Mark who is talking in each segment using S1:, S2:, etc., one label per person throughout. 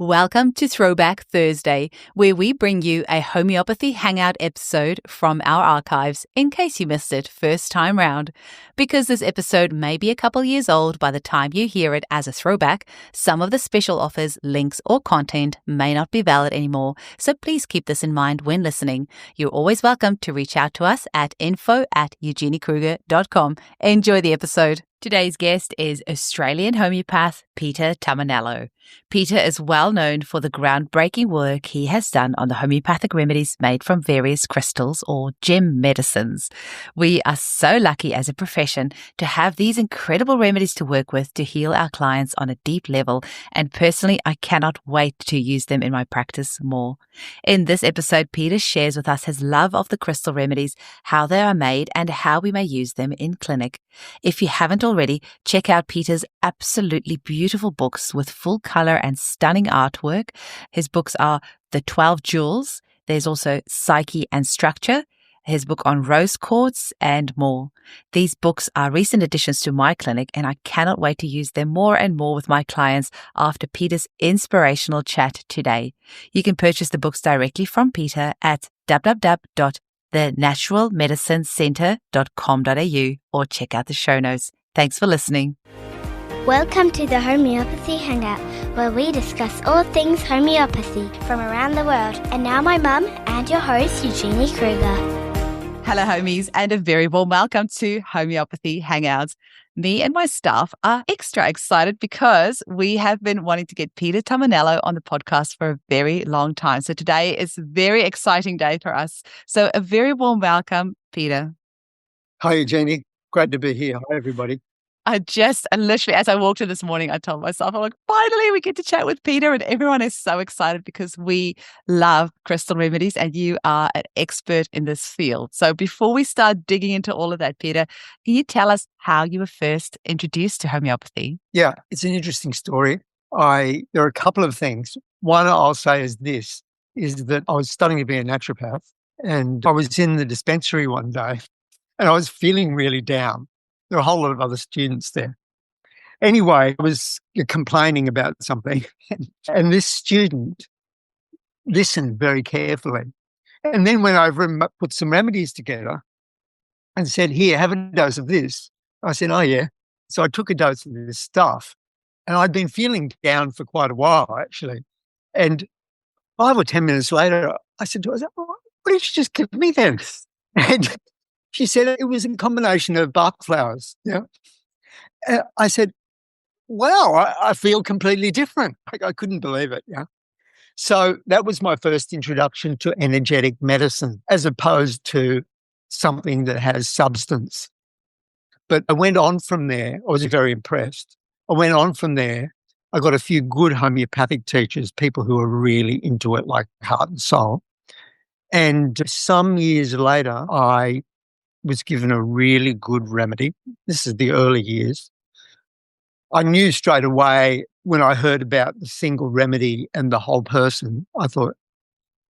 S1: Welcome to Throwback Thursday, where we bring you a homeopathy hangout episode from our archives in case you missed it first time round. Because this episode may be a couple years old by the time you hear it as a throwback, some of the special offers, links, or content may not be valid anymore, so please keep this in mind when listening. You're always welcome to reach out to us at info@eugeniekruger.com. Enjoy the episode. Today's guest is Australian homeopath Peter Tumminello. Peter is well known for the groundbreaking work he has done on the homeopathic remedies made from various crystals or gem medicines. We are so lucky as a profession to have these incredible remedies to work with to heal our clients on a deep level, and personally, I cannot wait to use them in my practice more. In this episode, Peter shares with us his love of the crystal remedies, how they are made, and how we may use them in clinic. If you haven't already, check out Peter's absolutely beautiful books with full color and stunning artwork. His books are The 12 Jewels. There's also Psyche and Structure, his book on rose quartz, and more. These books are recent additions to my clinic, and I cannot wait to use them more and more with my clients after Peter's inspirational chat today. You can purchase the books directly from Peter at www.thenaturalmedicinecentre.com.au or check out the show notes. Thanks for listening.
S2: Welcome to the Homeopathy Hangout, where we discuss all things homeopathy from around the world. And now my mum and your host, Eugenie Kruger.
S1: Hello, homies, and a very warm welcome to Homeopathy Hangouts. Me and my staff are extra excited because we have been wanting to get Peter Tumminello on the podcast for a very long time. So today is a very exciting day for us. So a very warm welcome, Peter.
S3: Hi, Eugenie. Great to be here. Hi, everybody.
S1: Literally, as I walked in this morning, I told myself, I'm like, finally, we get to chat with Peter, and everyone is so excited because we love crystal remedies and you are an expert in this field. So before we start digging into all of that, Peter, can you tell us how you were first introduced to homeopathy?
S3: Yeah, it's an interesting story. There are a couple of things. One I'll say is that I was studying to be a naturopath, and I was in the dispensary one day and I was feeling really down. There were a whole lot of other students there. Anyway, I was complaining about something, and this student listened very carefully and then went over and put some remedies together and said, "Here, have a dose of this." I said, "Oh, yeah." So I took a dose of this stuff, and I'd been feeling down for quite a while, actually. And 5 or 10 minutes later, I said to her, "What did you just give me then?" And she said it was a combination of Bach flowers. Yeah. I said, "Wow, I feel completely different." I couldn't believe it. Yeah. So that was my first introduction to energetic medicine, as opposed to something that has substance. But I went on from there. I was very impressed. I went on from there. I got a few good homeopathic teachers, people who were really into it, like heart and soul. And some years later, I was given a really good remedy. This is the early years. I knew straight away when I heard about the single remedy and the whole person, I thought,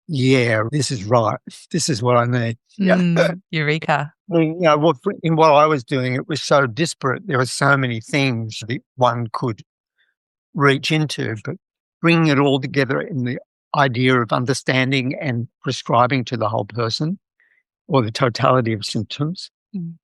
S3: yeah, this is right. This is what I need.
S1: Eureka.
S3: In what I was doing, it was so disparate. There were so many things that one could reach into, but bringing it all together in the idea of understanding and prescribing to the whole person, or the totality of symptoms,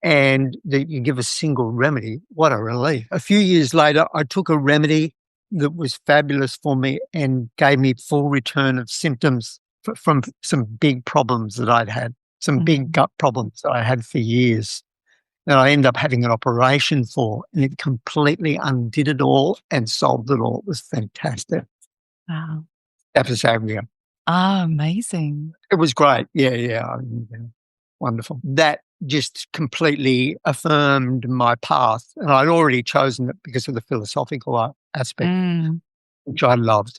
S3: and that you give a single remedy. What a relief. A few years later, I took a remedy that was fabulous for me and gave me full return of symptoms from some big problems that I'd had, some big gut problems that I had for years. And I ended up having an operation for, and it completely undid it all and solved it all. It was fantastic.
S1: Wow.
S3: Advisable.
S1: Oh, amazing.
S3: It was great. Yeah. Wonderful. That just completely affirmed my path. And I'd already chosen it because of the philosophical aspect, which I loved.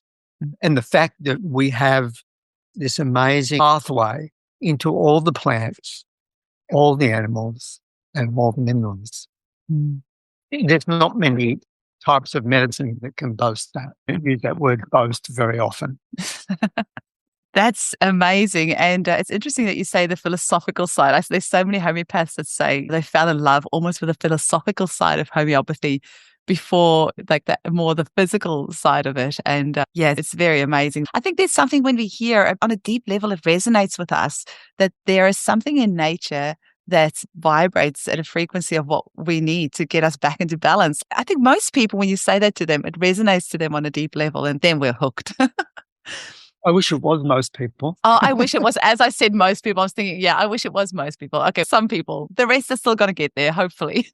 S3: And the fact that we have this amazing pathway into all the plants, all the animals, and all the minerals. There's not many types of medicine that can boast that. I use that word boast very often.
S1: That's amazing. And it's interesting that you say the philosophical side. There's so many homeopaths that say they fell in love almost with the philosophical side of homeopathy before like that, more the physical side of it. And yeah, it's very amazing. I think there's something when we hear on a deep level, it resonates with us that there is something in nature that vibrates at a frequency of what we need to get us back into balance. I think most people, when you say that to them, it resonates to them on a deep level and then we're hooked.
S3: I wish it was most people.
S1: Oh, I wish it was. As I said, most people, I was thinking, yeah, I wish it was most people. Okay, some people. The rest are still going to get there, hopefully.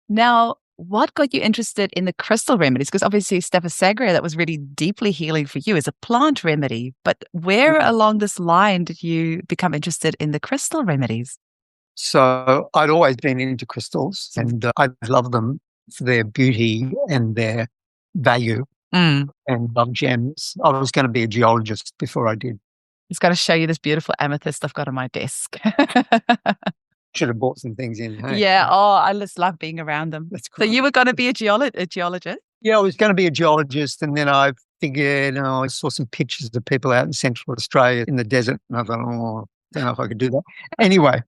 S1: Now, what got you interested in the crystal remedies? Because obviously Staphysagria, that was really deeply healing for you as a plant remedy. But where along this line did you become interested in the crystal remedies?
S3: So I'd always been into crystals and I love them for their beauty and their value and love gems. I was going to be a geologist before I did.
S1: It's got to show you this beautiful amethyst I've got on my desk.
S3: Should have bought some things in. Hey?
S1: Yeah. Oh, I just love being around them.
S3: That's
S1: So
S3: great.
S1: you were going to be a geologist?
S3: Yeah, I was going to be a geologist, and then I figured, I saw some pictures of people out in Central Australia in the desert, and I thought, I don't know if I could do that. Anyway,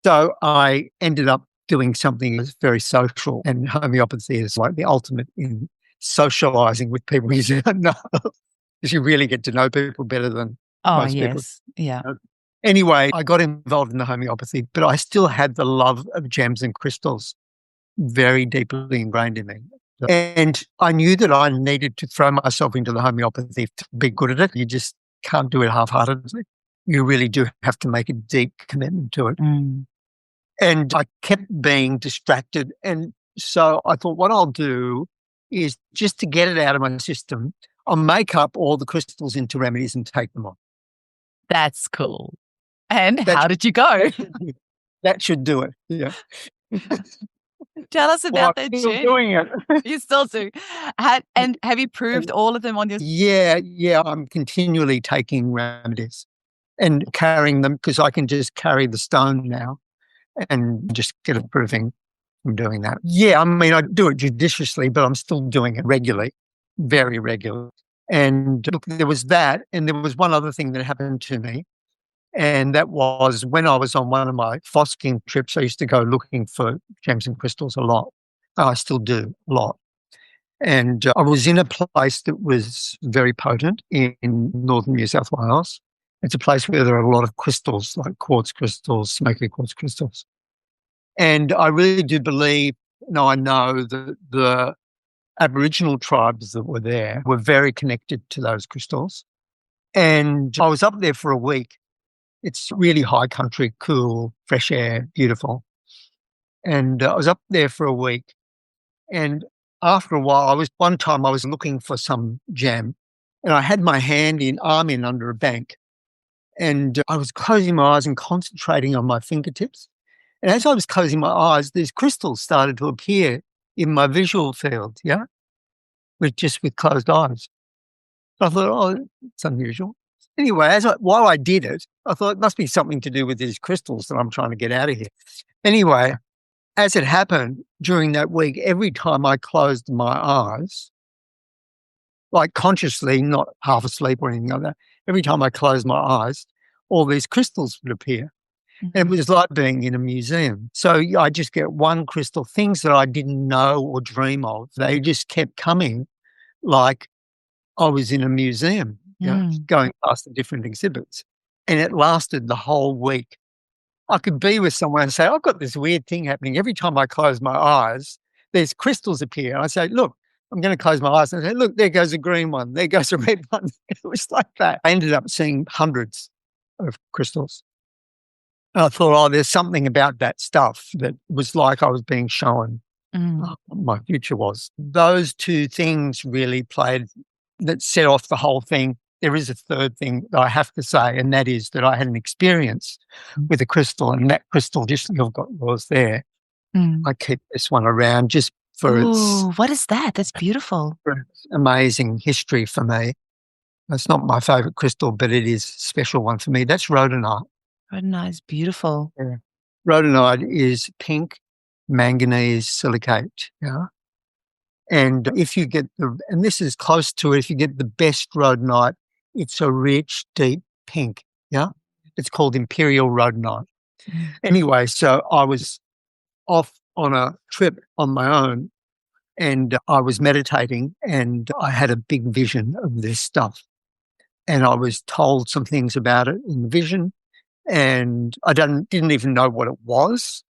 S3: so I ended up doing something that's very social, and homeopathy is like the ultimate in socializing with people you don't know, because you really get to know people better than most people.
S1: Yeah.
S3: Anyway, I got involved in the homeopathy, but I still had the love of gems and crystals very deeply ingrained in me. And I knew that I needed to throw myself into the homeopathy to be good at it. You just can't do it half-heartedly. You really do have to make a deep commitment to it. And I kept being distracted. And so I thought what I'll do is just to get it out of my system, I'll make up all the crystals into remedies and take them on.
S1: That's cool. And how did you go?
S3: That should do it. Yeah.
S1: Tell us about that
S3: I'm still
S1: journey.
S3: doing it.
S1: You still do. And have you proved all of them on your...
S3: Yeah. I'm continually taking remedies and carrying them because I can just carry the stone now and just get a proving from doing that. Yeah, I mean, I do it judiciously, but I'm still doing it regularly, very regularly. And look, there was that. And there was one other thing that happened to me. And that was when I was on one of my fossicking trips, I used to go looking for gems and crystals a lot. I still do a lot. And I was in a place that was very potent in northern New South Wales. It's a place where there are a lot of crystals, like quartz crystals, smoky quartz crystals. And I really do believe, I know that the Aboriginal tribes that were there were very connected to those crystals. And I was up there for a week. It's really high country, cool, fresh air, beautiful. And I was up there for a week. And after a while, one time I was looking for some gem and I had my arm in under a bank. And I was closing my eyes and concentrating on my fingertips. And as I was closing my eyes, these crystals started to appear in my visual field, with closed eyes. I thought, it's unusual. Anyway, while I did it, I thought it must be something to do with these crystals that I'm trying to get out of here. Anyway, as it happened during that week, every time I closed my eyes, like consciously, not half asleep or anything like that, every time I closed my eyes, all these crystals would appear. And it was like being in a museum. So I just get one crystal, things that I didn't know or dream of. They just kept coming like I was in a museum, going past the different exhibits. And it lasted the whole week. I could be with someone and say, I've got this weird thing happening. Every time I close my eyes, there's crystals appear. And I say, look, I'm going to close my eyes. And I say, look, there goes a green one. There goes a red one. It was like that. I ended up seeing hundreds of crystals. And I thought, there's something about that stuff that was like I was being shown what my future was. Those two things really that set off the whole thing. There is a third thing that I have to say, and that is that I had an experience with a crystal, and that crystal was there. I keep this one around just for
S1: what is that? That's beautiful.
S3: Its amazing history for me. It's not my favourite crystal, but it is a special one for me. That's rhodonite.
S1: Rhodonite is beautiful.
S3: Yeah. Rhodonite is pink manganese silicate. Yeah. And if you get and this is close to it, if you get the best rhodonite, it's a rich, deep pink. Yeah. It's called imperial rhodonite. Anyway, so I was off on a trip on my own And I was meditating and I had a big vision of this stuff. And I was told some things about it in the vision. And I didn't even know what it was,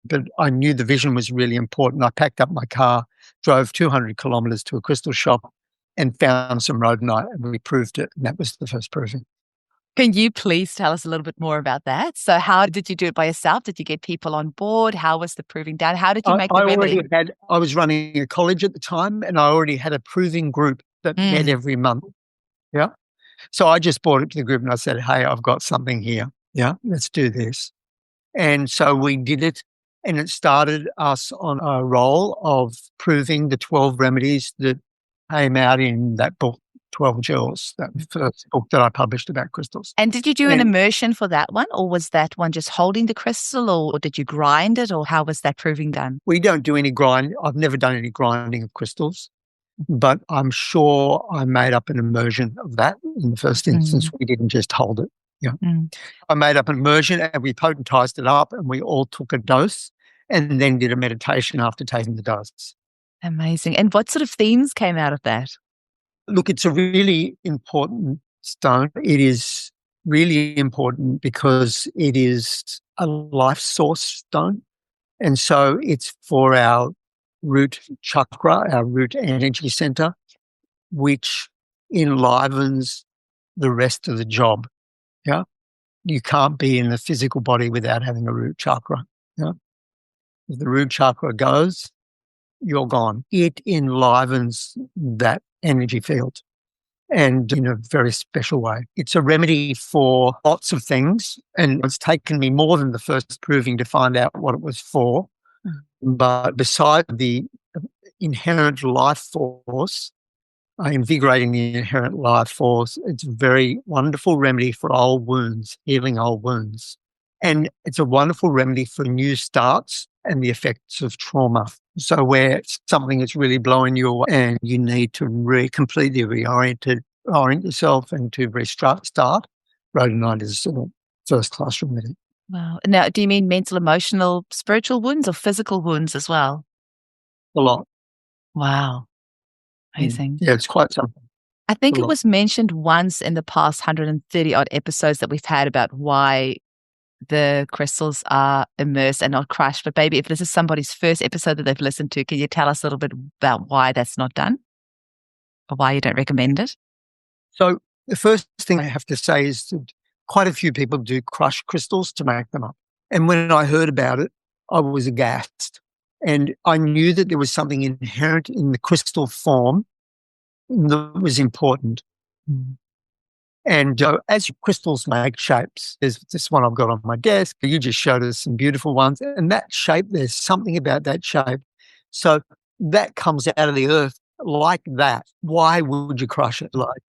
S3: but I knew the vision was really important. I packed up my car, drove 200 kilometres to a crystal shop and found some rhodonite, and we proved it. And that was the first proving.
S1: Can you please tell us a little bit more about that? So how did you do it by yourself? Did you get people on board? How was the proving done? How did you make the remedy?
S3: I was running a college at the time, and I already had a proving group that met every month. Yeah. So I just brought it to the group and I said, hey, I've got something here. Yeah, let's do this. And so we did it, and it started us on a roll of proving the 12 remedies that came out in that book, 12 Jewels, that first book that I published about crystals.
S1: And did you do an immersion for that one, or was that one just holding the crystal, or did you grind it, or how was that proving done?
S3: We don't do any grind. I've never done any grinding of crystals, but I'm sure I made up an immersion of that in the first instance. We didn't just hold it. Yeah. I made up an immersion and we potentized it up, and we all took a dose and then did a meditation after taking the dose.
S1: Amazing. And what sort of themes came out of that?
S3: Look, it's a really important stone. It is really important because it is a life source stone. And so it's for our root chakra, our root energy center, which enlivens the rest of the job. Yeah. You can't be in the physical body without having a root chakra. Yeah. If the root chakra goes, you're gone. It enlivens that energy field, and in a very special way. It's a remedy for lots of things, and it's taken me more than the first proving to find out what it was for. But beside the inherent life force, invigorating the inherent life force, it's a very wonderful remedy for old wounds, healing old wounds. And it's a wonderful remedy for new starts and the effects of trauma. So where something is really blowing you away and you need to completely reorient yourself and to restart, rhodonite is a first-class remedy.
S1: Wow. Now, do you mean mental, emotional, spiritual wounds, or physical wounds as well?
S3: A lot.
S1: Wow. Amazing.
S3: Yeah, it's quite something.
S1: I think it was mentioned once in the past 130 odd episodes that we've had about why the crystals are immersed and not crushed. But maybe if this is somebody's first episode that they've listened to, can you tell us a little bit about why that's not done, or why you don't recommend it?
S3: So the first thing I have to say is that quite a few people do crush crystals to make them up. And when I heard about it, I was aghast. And I knew that there was something inherent in the crystal form that was important. And as crystals make shapes, there's this one I've got on my desk. You just showed us some beautiful ones. And that shape, there's something about that shape. So that comes out of the earth like that. Why would you crush it? Like,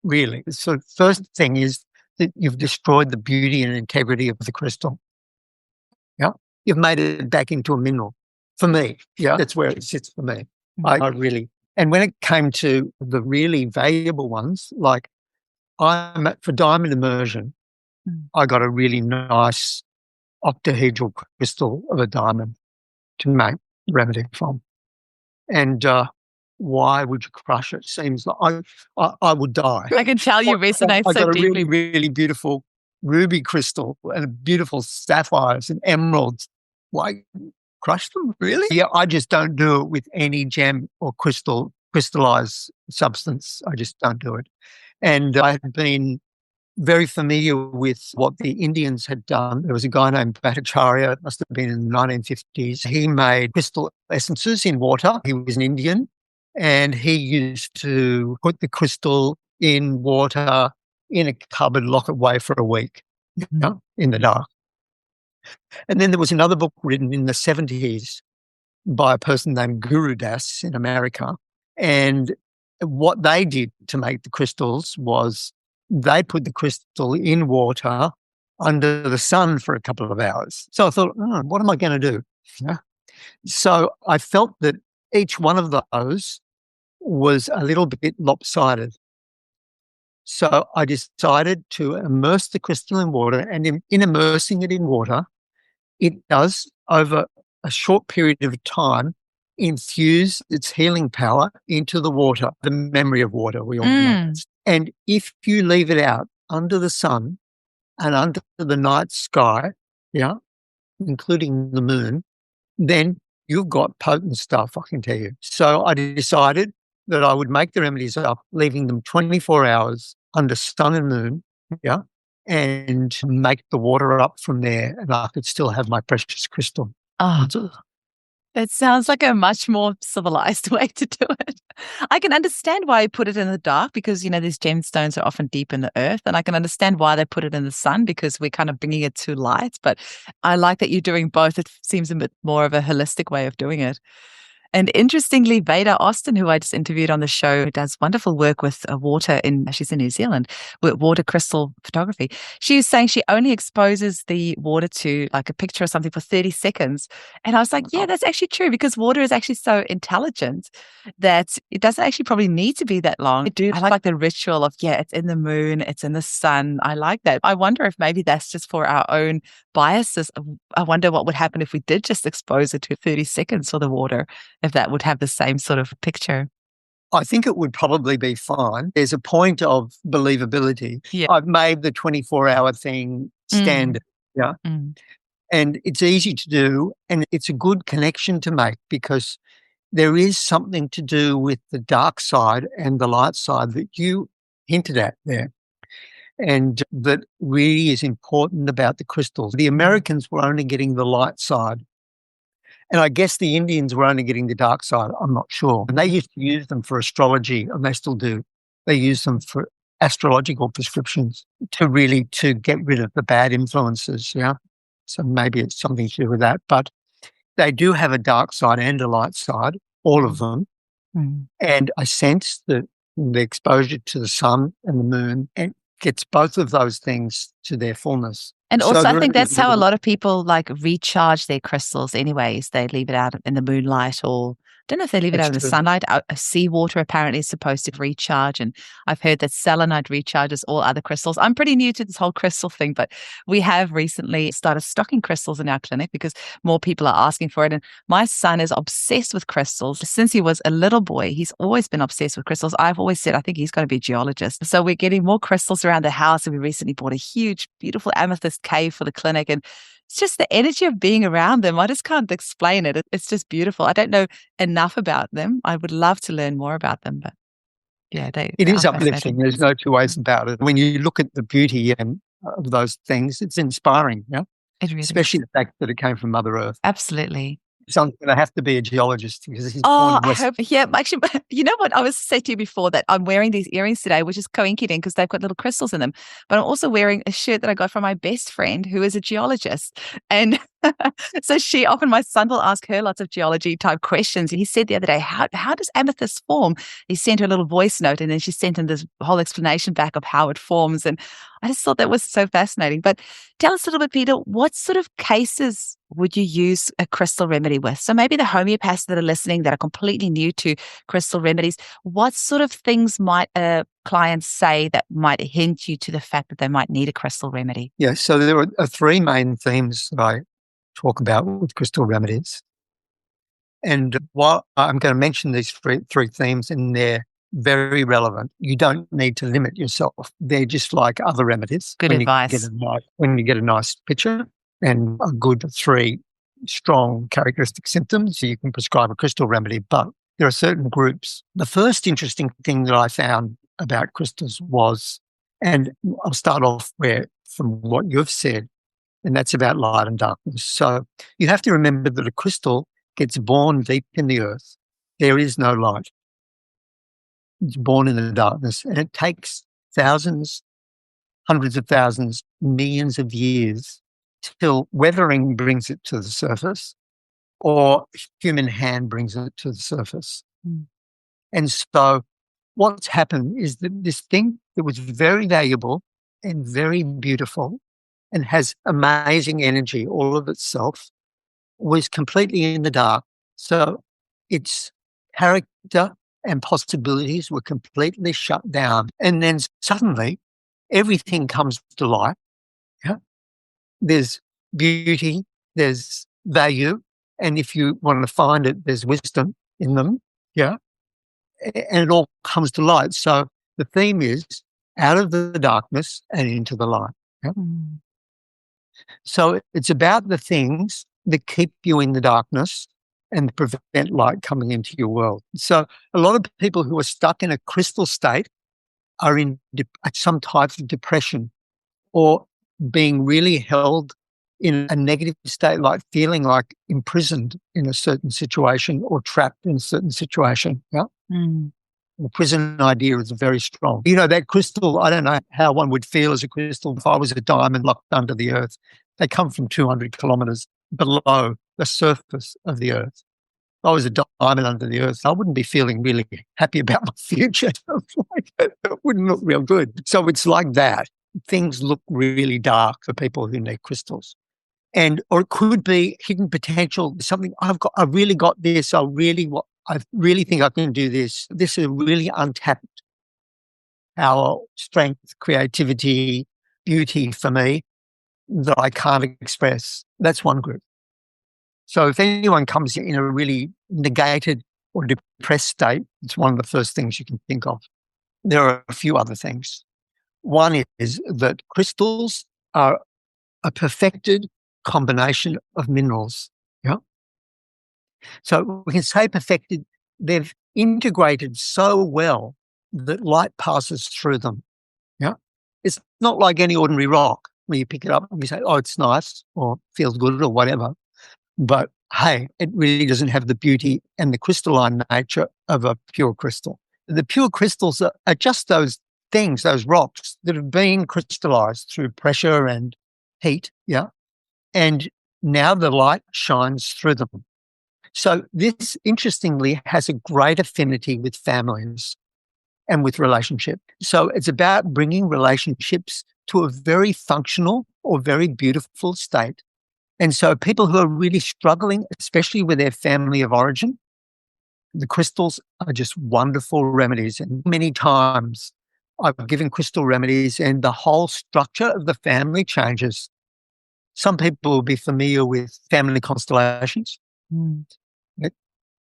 S3: really? So first thing is that you've destroyed the beauty and integrity of the crystal. Yeah. You've made it back into a mineral. For me, yeah, that's where it sits for me. I really, and when it came to the really valuable ones, like for diamond immersion, I got a really nice octahedral crystal of a diamond to make the remedy from. And why would you crush it? Seems like I would die.
S1: I can tell you resonate so deeply.
S3: I got a really, really beautiful ruby crystal and beautiful sapphires and emeralds. Why crush them? Really? Yeah, I just don't do it with any gem or crystallized substance. I just don't do it. And I had been very familiar with what the Indians had done. There was a guy named Bhattacharya, it must have been in the 1950s. He made crystal essences in water. He was an Indian, and he used to put the crystal in water in a cupboard, lock it away for a week, in the dark. And then there was another book written in the 70s by a person named Guru Das in America. And what they did to make the crystals was they put the crystal in water under the sun for a couple of hours. So I thought, what am I going to do? Yeah. So I felt that each one of those was a little bit lopsided. So I decided to immerse the crystal in water, and in immersing it in water, it does, over a short period of time, infuse its healing power into the water, the memory of water, we all know. And if you leave it out under the sun and under the night sky, including the moon, then you've got potent stuff, I can tell you. So I decided that I would make the remedies up, leaving them 24 hours under sun and moon, and make the water up from there, and I could still have my precious crystal.
S1: Oh, that sounds like a much more civilized way to do it. I can understand why you put it in the dark because, these gemstones are often deep in the earth. And I can understand why they put it in the sun because we're kind of bringing it to light. But I like that you're doing both. It seems a bit more of a holistic way of doing it. And interestingly, Veda Austin, who I just interviewed on the show, who does wonderful work with water she's in New Zealand, with water crystal photography. She was saying she only exposes the water to like a picture or something for 30 seconds. And I was like, yeah, that's actually true because water is actually so intelligent that it doesn't actually probably need to be that long. I like the ritual of, it's in the moon, it's in the sun. I like that. I wonder if maybe that's just for our own biases. I wonder what would happen if we did just expose it to 30 seconds for the water, if that would have the same sort of picture.
S3: I think it would probably be fine. There's a point of believability.
S1: Yeah.
S3: I've made the 24-hour thing standard, and it's easy to do, and it's a good connection to make because there is something to do with the dark side and the light side that you hinted at there, and that really is important about the crystals. The Americans were only getting the light side, and I guess the Indians were only getting the dark side. I'm not sure. And they used to use them for astrology, and they still do. They use them for astrological prescriptions to get rid of the bad influences, So maybe it's something to do with that. But they do have a dark side and a light side, all of them. And I sense that the exposure to the sun and the moon and gets both of those things to their fullness.
S1: And also, I think that's how a lot of people recharge their crystals anyways. They leave it out in the moonlight or I don't know if they leave it out in the sunlight. Seawater apparently is supposed to recharge. And I've heard that selenite recharges all other crystals. I'm pretty new to this whole crystal thing, but we have recently started stocking crystals in our clinic because more people are asking for it. And my son is obsessed with crystals. Since he was a little boy, he's always been obsessed with crystals. I've always said, I think he's going to be a geologist. So we're getting more crystals around the house. And we recently bought a huge, beautiful amethyst cave for the clinic. And it's just the energy of being around them. I just can't explain it. It's just beautiful. I don't know enough about them. I would love to learn more about them, but it
S3: is uplifting. There's no two ways about it. When you look at the beauty of those things, it's inspiring,
S1: It really
S3: especially the fact that it came from Mother Earth.
S1: Absolutely.
S3: So I'm going to have to be a geologist because he's
S1: I hope. Yeah, actually, you know what? I was saying to you before that I'm wearing these earrings today, which is coincident because they've got little crystals in them. But I'm also wearing a shirt that I got from my best friend who is a geologist. And so my son will ask her lots of geology type questions. And he said the other day, how does amethyst form? He sent her a little voice note and then she sent him this whole explanation back of how it forms. And I just thought that was so fascinating. But tell us a little bit, Peter, what sort of cases would you use a crystal remedy with? So maybe the homeopaths that are listening that are completely new to crystal remedies, what sort of things might a client say that might hint you to the fact that they might need a crystal remedy?
S3: Yeah, so there are three main themes that I talk about with crystal remedies. And while I'm going to mention these three themes and they're very relevant, you don't need to limit yourself. They're just like other remedies.
S1: Good advice.
S3: When you get a nice picture and a good three strong characteristic symptoms, you can prescribe a crystal remedy. But there are certain groups. The first interesting thing that I found about crystals was, and I'll start off from what you've said, and that's about light and darkness. So you have to remember that a crystal gets born deep in the earth. There is no light. It's born in the darkness, and it takes thousands, hundreds of thousands, millions of years till weathering brings it to the surface or human hand brings it to the surface. And so what's happened is that this thing that was very valuable and very beautiful and has amazing energy all of itself was completely in the dark. So its character and possibilities were completely shut down. And then suddenly everything comes to light. Yeah? There's beauty, there's value, And if you want to find it, there's wisdom in them. Yeah. And it all comes to light. So the theme is out of the darkness and into the light. Yeah?
S1: Mm.
S3: So it's about the things that keep you in the darkness and prevent light coming into your world. So a lot of people who are stuck in a crystal state are in some type of depression or being really held in a negative state, like feeling like imprisoned in a certain situation or trapped in a certain situation. Yeah.
S1: Mm.
S3: The prison idea is very strong. You know, that crystal, I don't know how one would feel as a crystal if I was a diamond locked under the earth. They come from 200 kilometers below the surface of the earth. If I was a diamond under the earth, I wouldn't be feeling really happy about my future. It wouldn't look real good. So it's like that. Things look really dark for people who need crystals. Or it could be hidden potential, something I really got this, I really think I can do this. This is really untapped power, strength, creativity, beauty for me that I can't express. That's one group. So if anyone comes in a really negated or depressed state, it's one of the first things you can think of. There are a few other things. One is that crystals are a perfected combination of minerals. Yeah. So we can say perfected, they've integrated so well that light passes through them. Yeah. It's not like any ordinary rock where you pick it up and you say, oh, it's nice or feels good or whatever. But hey, it really doesn't have the beauty and the crystalline nature of a pure crystal. The pure crystals are just those things, those rocks that have been crystallized through pressure and heat. Yeah. And now the light shines through them. So this, interestingly, has a great affinity with families and with relationship. So it's about bringing relationships to a very functional or very beautiful state. And so people who are really struggling, especially with their family of origin, the crystals are just wonderful remedies. And many times I've given crystal remedies and the whole structure of the family changes. Some people will be familiar with family constellations.
S1: Mm.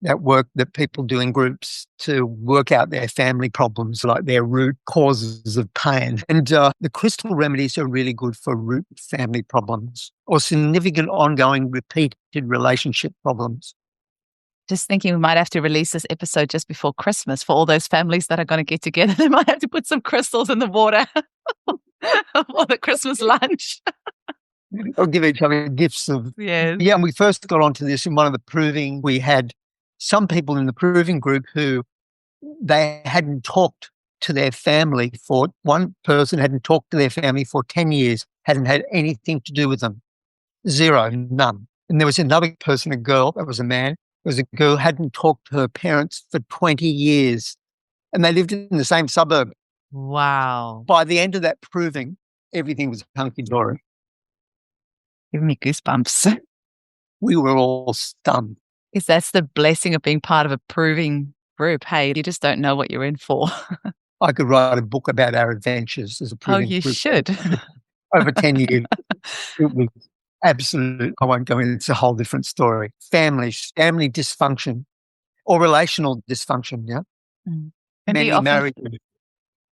S3: That work that people do in groups to work out their family problems, like their root causes of pain. And the crystal remedies are really good for root family problems or significant ongoing repeated relationship problems.
S1: Just thinking we might have to release this episode just before Christmas for all those families that are going to get together. They might have to put some crystals in the water for the Christmas lunch.
S3: Or give each other gifts of...
S1: Yes.
S3: Yeah, and we first got onto this in one of the proving. We had some people in the proving group who they hadn't talked to their family for... One person hadn't talked to their family for 10 years, hadn't had anything to do with them. Zero, none. And there was another person, a girl, that was a man, there was a girl hadn't talked to her parents for 20 years. And they lived in the same suburb.
S1: Wow.
S3: By the end of that proving, everything was hunky-dory.
S1: Giving me goosebumps.
S3: We were all stunned.
S1: Yes, that's the blessing of being part of a proving group. Hey, you just don't know what you're in for.
S3: I could write a book about our adventures as a proving
S1: you
S3: group.
S1: should.
S3: Over 10 years. It was absolute. I won't go into it. It's a whole different story. Family dysfunction or relational dysfunction, yeah?
S1: Mm.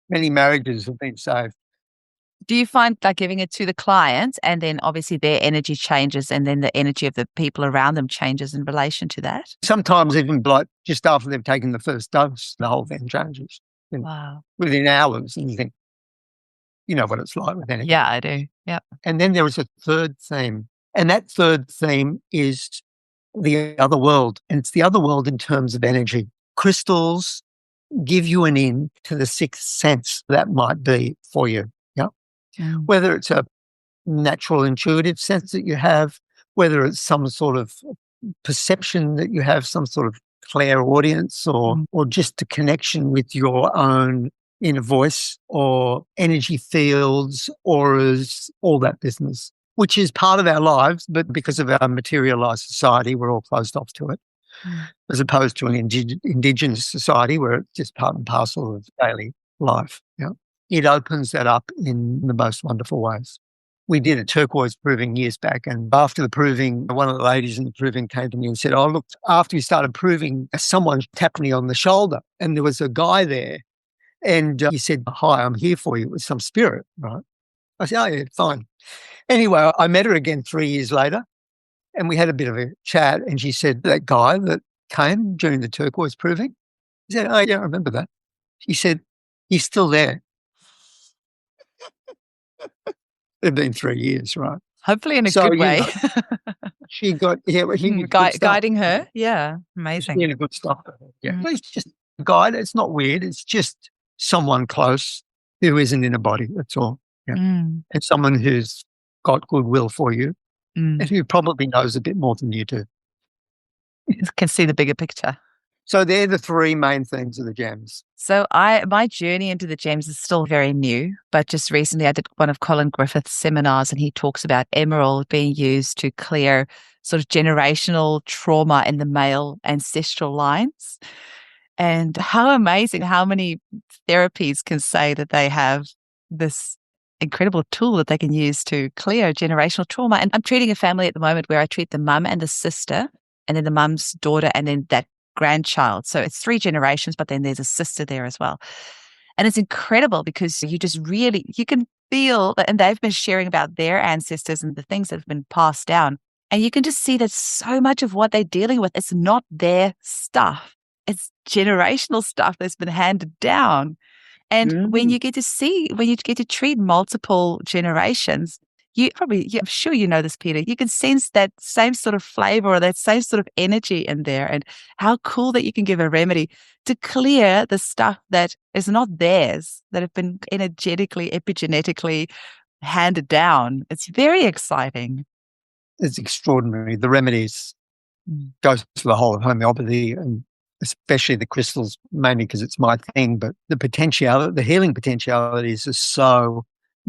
S3: Many marriages have been saved.
S1: Do you find like giving it to the clients and then obviously their energy changes and then the energy of the people around them changes in relation to that?
S3: Sometimes even like just after they've taken the first dose, the whole thing changes.
S1: Wow.
S3: Within hours, and you think, you know what it's like with anything.
S1: Yeah, I do. Yeah.
S3: And then there is a third theme. And that third theme is the other world. And it's the other world in terms of energy. Crystals give you an in to the sixth sense that might be for you. Yeah.
S1: Mm.
S3: Whether it's a natural intuitive sense that you have, whether it's some sort of perception that you have, some sort of clairaudience or just a connection with your own inner voice or energy fields, auras, all that business, which is part of our lives, but because of our materialized society, we're all closed off to it, as opposed to an indigenous society where it's just part and parcel of daily life. Yeah. It opens that up in the most wonderful ways. we did a turquoise proving years back, and after the proving, one of the ladies in the proving came to me and said, "Oh, look, after we started proving, someone tapped me on the shoulder, and there was a guy there, and he said, 'Hi, I'm here for you.' It was some spirit, right?" I said, "Oh, yeah, fine." Anyway, I met her again 3 years later, and we had a bit of a chat, and she said, "That guy that came during the turquoise proving," I said, "Oh, yeah, I remember that." She said, "He's still there." It had been 3 years, right?
S1: Hopefully in a
S3: So,
S1: good way.
S3: she got, well, he did good stuff.
S1: Guiding her. Yeah.
S3: She's
S1: Amazing.
S3: doing good stuff. Yeah.
S1: Mm.
S3: But it's just a guide. It's not weird. It's just someone close who isn't in a body. That's all. Yeah.
S1: Mm.
S3: And someone who's got goodwill for you and
S1: Mm.
S3: who probably knows a bit more than you do.
S1: Can see the bigger picture.
S3: So they're the three main things of the gems.
S1: So my journey into the gems is still very new, but just recently I did one of Colin Griffith's seminars, and he talks about emerald being used to clear sort of generational trauma in the male ancestral lines. And how amazing how many therapies can say that they have this incredible tool that they can use to clear generational trauma. And I'm treating a family at the moment where I treat the mum and the sister, and then the mum's daughter, and then that grandchild. So it's 3 generations, but then there's a sister there as well. And it's incredible because you just really, you can feel, and they've been sharing about their ancestors and the things that have been passed down. And you can just see that so much of what they're dealing with, it's not their stuff. It's generational stuff that's been handed down. And when you get to see, when you get to treat multiple generations, I'm sure you know this, Peter, you can sense that same sort of flavor or that same sort of energy in there, and how cool that you can give a remedy to clear the stuff that is not theirs, that have been energetically, epigenetically handed down. It's very exciting.
S3: It's extraordinary. The remedies goes to the whole of homeopathy, and especially the crystals, mainly because it's my thing, but the potentiality, the healing potentialities are so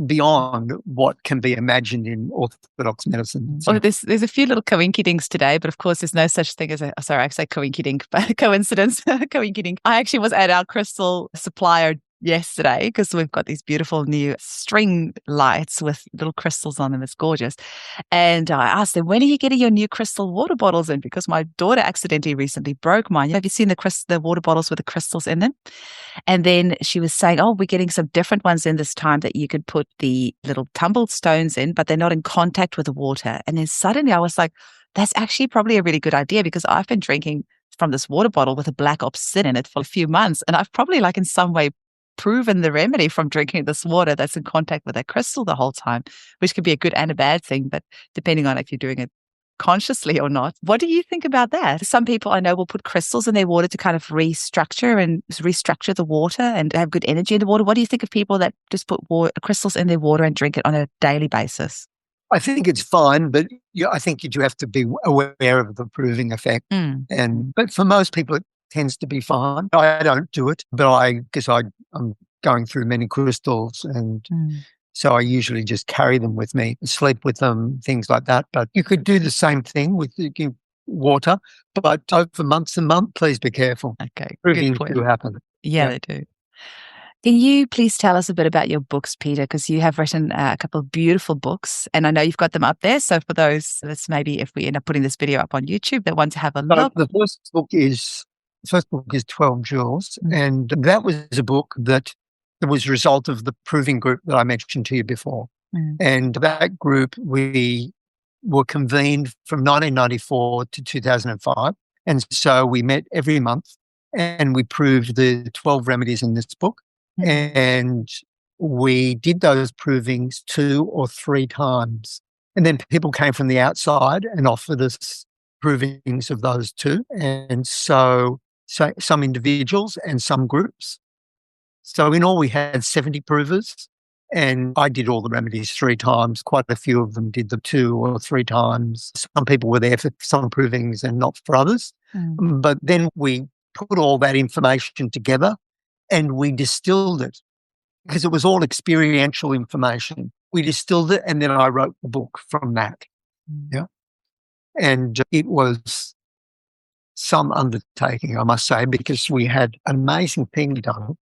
S3: beyond what can be imagined in orthodox medicine. So,
S1: Well, there's a few little coinkydinks today, but of course there's no such thing as I say coinkydink, but coincidence, coinkydink. I actually was at our crystal supplier yesterday because we've got these beautiful new string lights with little crystals on them. It's gorgeous. And I asked them, when are you getting your new crystal water bottles in? Because my daughter accidentally recently broke mine. Have you seen the water bottles with the crystals in them? And then she was saying, oh, we're getting some different ones in this time that you could put the little tumbled stones in, but they're not in contact with the water. And then suddenly I was like, that's actually probably a really good idea, because I've been drinking from this water bottle with a black obsidian in it for a few months. And I've probably in some way proven the remedy from drinking this water that's in contact with that crystal the whole time, which could be a good and a bad thing, but depending on if you're doing it consciously or not. What do you think about that? Some people I know will put crystals in their water to kind of restructure the water and have good energy in the water. What do you think of people that just put crystals in their water and drink it on a daily basis?
S3: I think it's fine, but I think you do have to be aware of the proving effect. But for most people, it tends to be fine. I don't do it, but I'm going through many crystals, and so I usually just carry them with me, sleep with them, things like that. But you could do the same thing with water, but over months and months, please be careful.
S1: Okay,
S3: Provings
S1: good point.
S3: do happen.
S1: Yeah, they do. Can you please tell us a bit about your books, Peter? Because you have written a couple of beautiful books, and I know you've got them up there. So for those, let's maybe if we end up putting this video up on YouTube, that want to have a look.
S3: The first book is 12 Jewels, and that was a book that was a result of the proving group that I mentioned to you before. And that group, we were convened from 1994 to 2005. And so we met every month and we proved the 12 remedies in this book. And we did those provings 2 or 3 times. And then people came from the outside and offered us provings of those 2. And so some individuals and some groups. So in all, we had 70 provers, and I did all the remedies 3 times. Quite a few of them did them 2 or 3 times. Some people were there for some provings and not for others. But then we put all that information together and we distilled it, because it was all experiential information. We distilled it, and then I wrote the book from that. Yeah. And it was some undertaking, I must say, because we had an amazing thing done.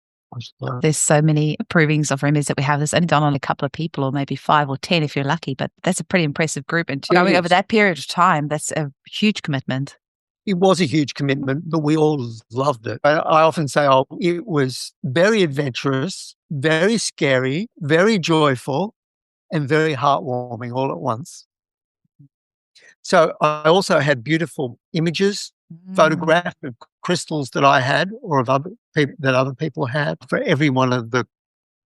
S1: There's so many provings of remedies that we have. There's only done on a couple of people, or maybe 5 or 10 if you're lucky, but that's a pretty impressive group. And going over that period of time, that's a huge commitment.
S3: It was a huge commitment, but we all loved it. I often say, it was very adventurous, very scary, very joyful, and very heartwarming all at once. So I also had beautiful images, photographed of crystals that I had or of other people had for every one of the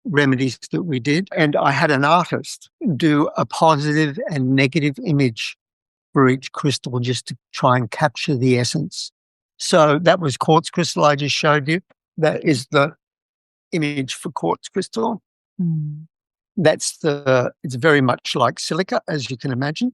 S3: remedies that we did. And I had an artist do a positive and negative image for each crystal just to try and capture the essence. So that was quartz crystal I just showed you. That is the image for quartz crystal. It's very much like silica, as you can imagine.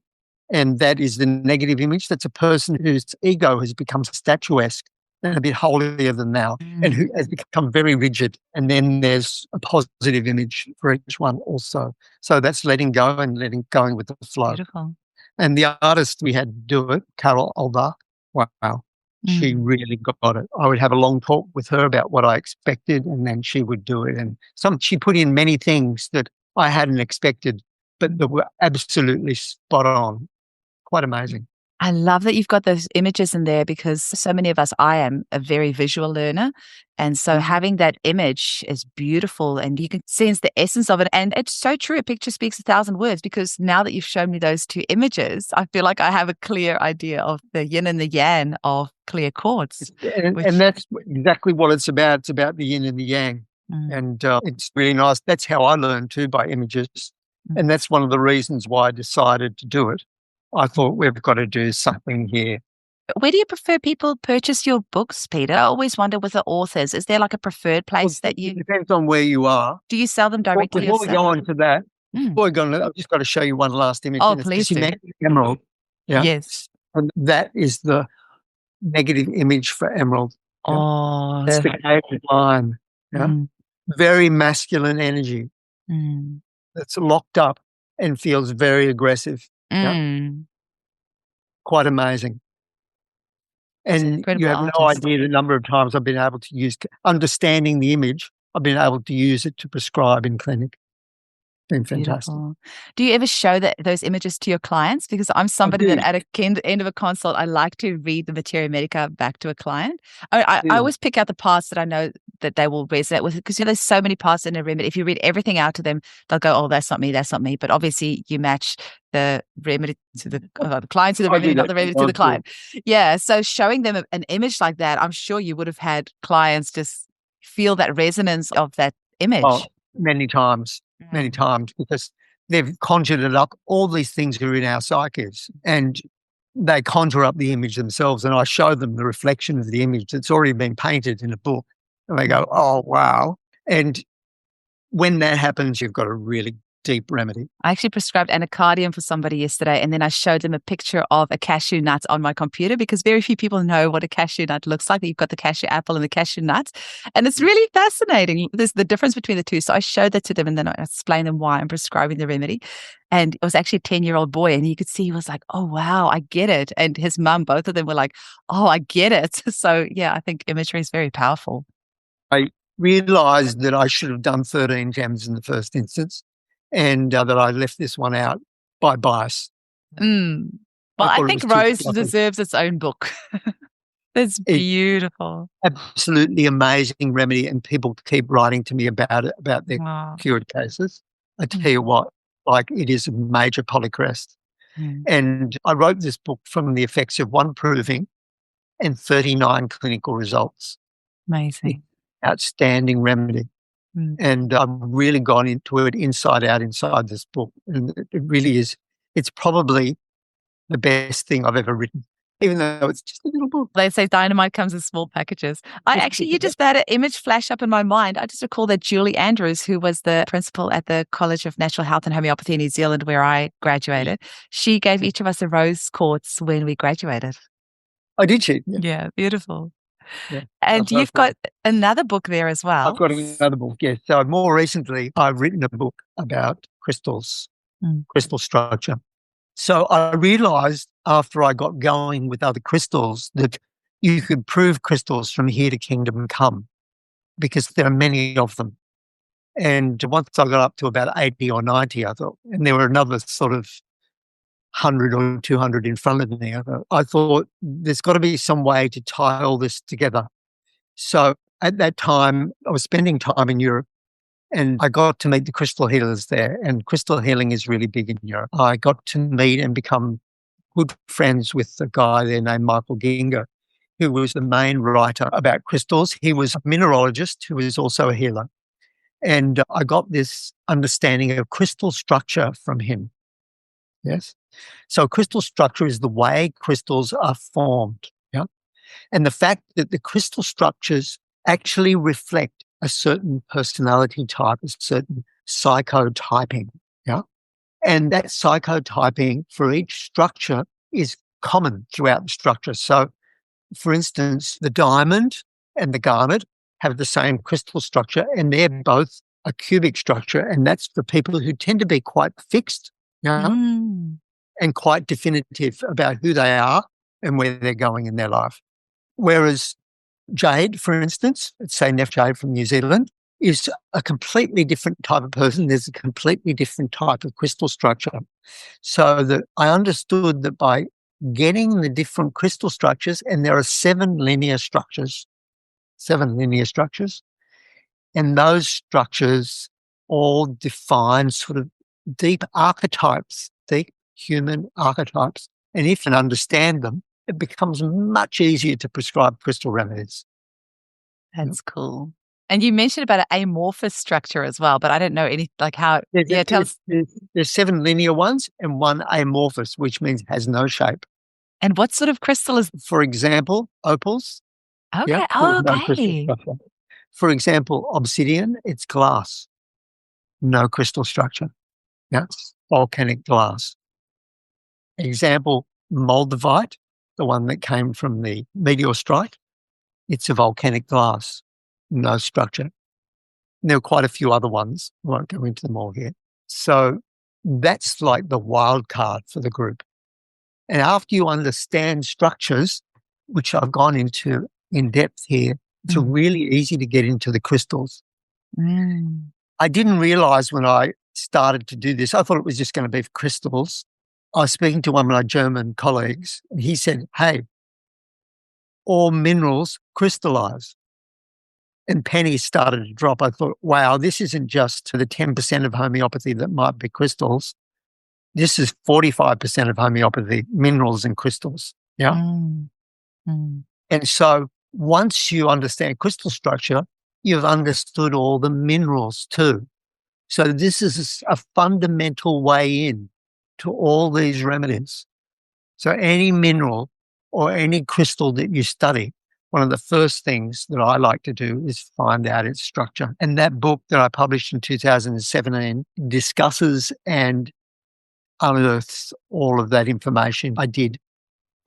S3: And that is the negative image. That's a person whose ego has become statuesque and a bit holier than thou, and who has become very rigid. And then there's a positive image for each one also. So that's letting go and going with the flow.
S1: Beautiful.
S3: And the artist we had to do it, Carol Alda, wow, she really got it. I would have a long talk with her about what I expected, and then she would do it. And she put in many things that I hadn't expected, but that were absolutely spot on. Quite amazing.
S1: I love that you've got those images in there, because so many of us, I am a very visual learner. And so having that image is beautiful, and you can sense the essence of it. And it's so true. A picture speaks 1,000 words, because now that you've shown me those 2 images, I feel like I have a clear idea of the yin and the yang of clear quartz.
S3: And that's exactly what it's about. It's about the yin and the yang. And it's really nice. That's how I learned too, by images. And that's one of the reasons why I decided to do it. I thought, we've got to do something here.
S1: Where do you prefer people purchase your books, Peter? I always wonder with the authors, is there like a preferred place that you...
S3: It depends on where you are.
S1: Do you sell them directly
S3: Before we go on to that, I've just got to show you one last image.
S1: Oh, please do.
S3: Emerald. Yeah?
S1: Yes.
S3: And that is the negative image for emerald. Yeah?
S1: Oh.
S3: That's the cave line. Yeah? Very masculine energy. That's locked up and feels very aggressive. Yeah? Quite amazing. And you have no idea the number of times I've been able to use, understanding the image, I've been able to use it to prescribe in clinic. Been fantastic.
S1: Beautiful. Do you ever show those images to your clients? Because I'm somebody that at the end of a consult, I like to read the Materia Medica back to a client. I always pick out the parts that I know that they will resonate with, because there's so many parts in a remedy. If you read everything out to them, they'll go, oh, that's not me, that's not me. But obviously you match the remedy to the client to the remedy, not the remedy to the client. Yeah. So showing them an image like that, I'm sure you would have had clients just feel that resonance of that image.
S3: Oh, many times, because they've conjured it up. All these things are in our psyches, and they conjure up the image themselves, and I show them the reflection of the image that's already been painted in a book, and they go, oh, wow. And when that happens, you've got a really deep remedy.
S1: I actually prescribed anacardium for somebody yesterday, and then I showed them a picture of a cashew nut on my computer, because very few people know what a cashew nut looks like. You've got the cashew apple and the cashew nuts, and it's really fascinating. There's the difference between the two. So I showed that to them, and then I explained them why I'm prescribing the remedy. And it was actually a 10-year-old boy, and you could see he was like, oh, wow, I get it. And his mum, both of them were like, oh, I get it. So yeah, I think imagery is very powerful.
S3: I realized that I should have done 13 gems in the first instance, and that I left this one out by bias.
S1: Well, I think Rose deserves its own book. It's beautiful.
S3: Absolutely amazing remedy, and people keep writing to me about it, about their cured cases. I tell you what, like, it is a major polycrest. And I wrote this book from the effects of 1 proving and 39 clinical results.
S1: Amazing.
S3: Outstanding remedy. And I've really gone into it inside out inside this book. And it really is, it's probably the best thing I've ever written, even though it's just a little book.
S1: They say dynamite comes in small packages. You just had an image flash up in my mind. I just recall that Julie Andrews, who was the principal at the College of Natural Health and Homeopathy in New Zealand, where I graduated, she gave each of us a rose quartz when we graduated.
S3: Oh, did she?
S1: Yeah, beautiful.
S3: Yeah,
S1: and you've got another book there as well.
S3: I've got another book, yes. So more recently, I've written a book about crystals, crystal structure. So I realized after I got going with other crystals that you could prove crystals from here to kingdom come. because there are many of them. And once I got up to about 80 or 90, I thought, and there were another sort of 100 or 200 in front of me, I thought there's got to be some way to tie all this together. So at that time, I was spending time in Europe, and I got to meet the crystal healers there, and crystal healing is really big in Europe. I got to meet and become good friends with a guy there named Michael Ginger, who was the main writer about crystals. He was a mineralogist who was also a healer. And I got this understanding of crystal structure from him. Yes. So crystal structure is the way crystals are formed. Yeah. And the fact that the crystal structures actually reflect a certain personality type, a certain psychotyping. Yeah. And that psychotyping for each structure is common throughout the structure. So, for instance, the diamond and the garnet have the same crystal structure, and they're both a cubic structure, and that's for people who tend to be quite fixed, and quite definitive about who they are and where they're going in their life. Whereas jade, for instance, let's say Neff Jade from New Zealand, is a completely different type of person. There's a completely different type of crystal structure. So that I understood that by getting the different crystal structures, and there are 7 linear structures, and those structures all define sort of deep archetypes, deep human archetypes. And if you can understand them, it becomes much easier to prescribe crystal remedies.
S1: That's cool. And you mentioned about an amorphous structure as well, but I don't know any, like how, tell us.
S3: There's 7 linear ones and 1 amorphous, which means has no shape.
S1: And what sort of crystal is?
S3: For example, opals.
S1: Okay.
S3: Yeah,
S1: Oh,
S3: no crystal
S1: okay.
S3: structure. For example, obsidian, it's glass. No crystal structure. Yeah, volcanic glass. Example, moldavite, the one that came from the meteor strike. It's a volcanic glass. No structure. And there are quite a few other ones. I won't go into them all here. So that's like the wild card for the group. And after you understand structures, which I've gone into in depth here, it's really easy to get into the crystals. I didn't realize when I started to do this, I thought it was just going to be for crystals. I was speaking to one of my German colleagues, and he said, hey, all minerals crystallize. And pennies started to drop. I thought, wow, this isn't just the 10% of homeopathy that might be crystals. This is 45% of homeopathy, minerals and crystals. Yeah. And so once you understand crystal structure, you've understood all the minerals too. So this is a fundamental way in to all these remedies. So any mineral or any crystal that you study, one of the first things that I like to do is find out its structure. And that book that I published in 2017 discusses and unearths all of that information.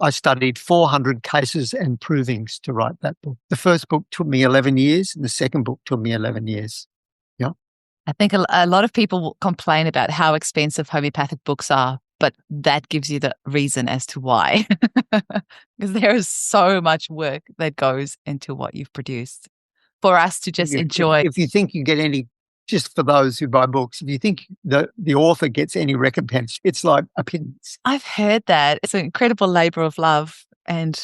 S3: I studied 400 cases and provings to write that book. The first book took me 11 years, and the second book took me 11 years. Yeah.
S1: I think a lot of people will complain about how expensive homeopathic books are, but that gives you the reason as to why. Because there is so much work that goes into what you've produced for us to just enjoy.
S3: If you think you get any, just for those who buy books, if you think the author gets any recompense, it's like a pittance.
S1: I've heard that. It's an incredible labor of love. And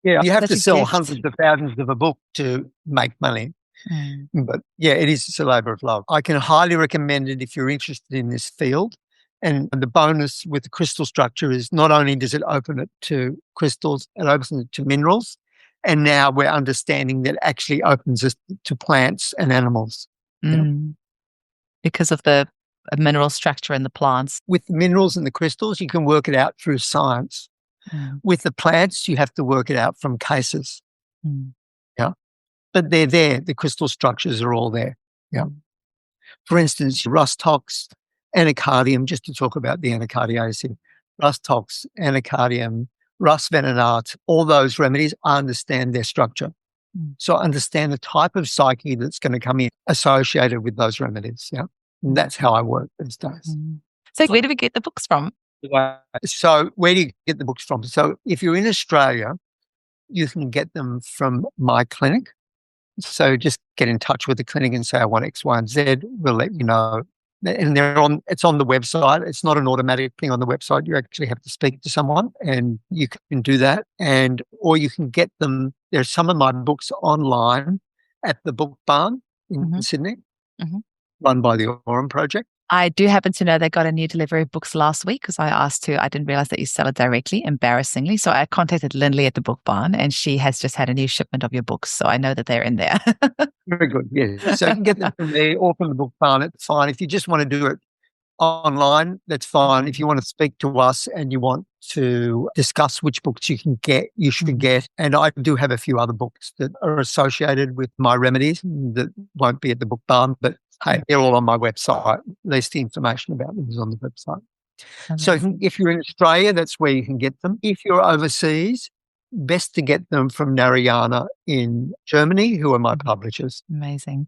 S3: yeah, you have to sell hundreds of thousands of a book to make money. But yeah, it's a labor of love. I can highly recommend it if you're interested in this field. And the bonus with the crystal structure is not only does it open it to crystals, it opens it to minerals. And now we're understanding that it actually opens it to plants and animals.
S1: Because of the mineral structure in the plants.
S3: With the minerals and the crystals, you can work it out through science. With the plants, you have to work it out from cases. Yeah. But they're there. The crystal structures are all there. Yeah. For instance, rust tox, anacardium, just to talk about the anacardiaceae, rust tox, anacardium, rust venenatus, all those remedies, I understand their structure. So I understand the type of psyche that's going to come in associated with those remedies. Yeah. And that's how I work these days.
S1: So where do we get the books from?
S3: So where do you get the books from? So if you're in Australia, you can get them from my clinic. So just get in touch with the clinic and say, I want X, Y, and Z. We'll let you know. And it's on the website. It's not an automatic thing on the website. You actually have to speak to someone, and you can do that. Or you can get them. There's some of my books online at the Book Barn in Sydney, run by the Aurum Project.
S1: I do happen to know they got a new delivery of books last week because I asked to. I didn't realize that you sell it directly, embarrassingly. So I contacted Lindley at the Book Barn, and she has just had a new shipment of your books. So I know that they're in there.
S3: Very good. Yeah. So you can get them from there or from the Book Barn. It's fine. If you just want to do it online, that's fine. If you want to speak to us and you want to discuss which books you should get. And I do have a few other books that are associated with my remedies that won't be at the Book Barn, but hey, they're all on my website. At least the information about them is on the website. So if you're in Australia, that's where you can get them. If you're overseas, best to get them from Narayana in Germany, who are my publishers.
S1: Amazing.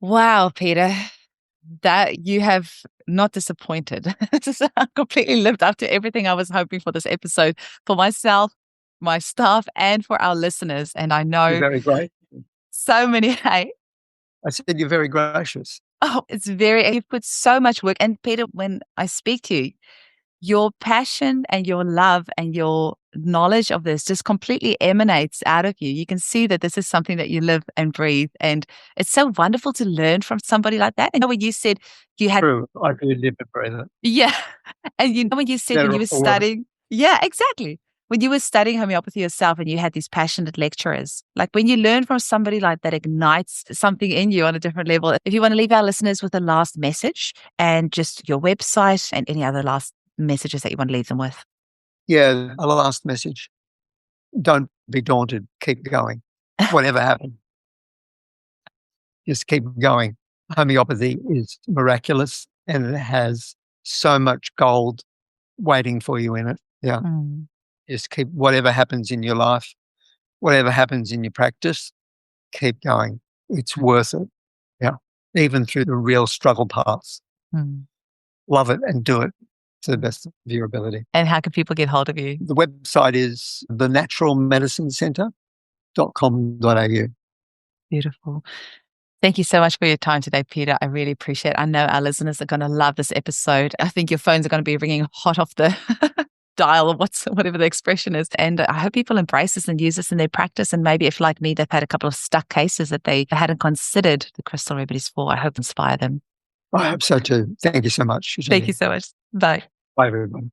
S1: Wow, Peter, that you have not disappointed. Completely lived up to everything I was hoping for this episode, for myself, my staff, and for our listeners. And I know
S3: You're very great.
S1: So many, hey?
S3: I said you're very gracious.
S1: Oh, you've put so much work. And Peter, when I speak to you, your passion and your love and your knowledge of this just completely emanates out of you. You can see that this is something that you live and breathe. And it's so wonderful to learn from somebody like that. And when you said you had...
S3: True. I do live and breathe it.
S1: Yeah. And when you said when you were studying... Yeah, exactly. When you were studying homeopathy yourself and you had these passionate lecturers, like when you learn from somebody like that ignites something in you on a different level. If you want to leave our listeners with a last message and just your website and any other last messages that you want to leave them with.
S3: Yeah, a last message. Don't be daunted. Keep going. Whatever happens. Just keep going. Homeopathy is miraculous and it has so much gold waiting for you in it. Yeah. Just keep, whatever happens in your life, whatever happens in your practice, keep going. It's worth it. Yeah. Even through the real struggle parts. Love it and do it to the best of your ability.
S1: And how can people get hold of you?
S3: The website is thenaturalmedicinecentre.com.au.
S1: Beautiful. Thank you so much for your time today, Peter. I really appreciate it. I know our listeners are going to love this episode. I think your phones are going to be ringing hot off the dial or whatever the expression is. And I hope people embrace this and use this in their practice. And maybe if, like me, they've had a couple of stuck cases that they hadn't considered the crystal remedies for, I hope inspire them.
S3: I hope so too. Thank you so much.
S1: Thank you so much. Bye.
S3: Bye, everyone.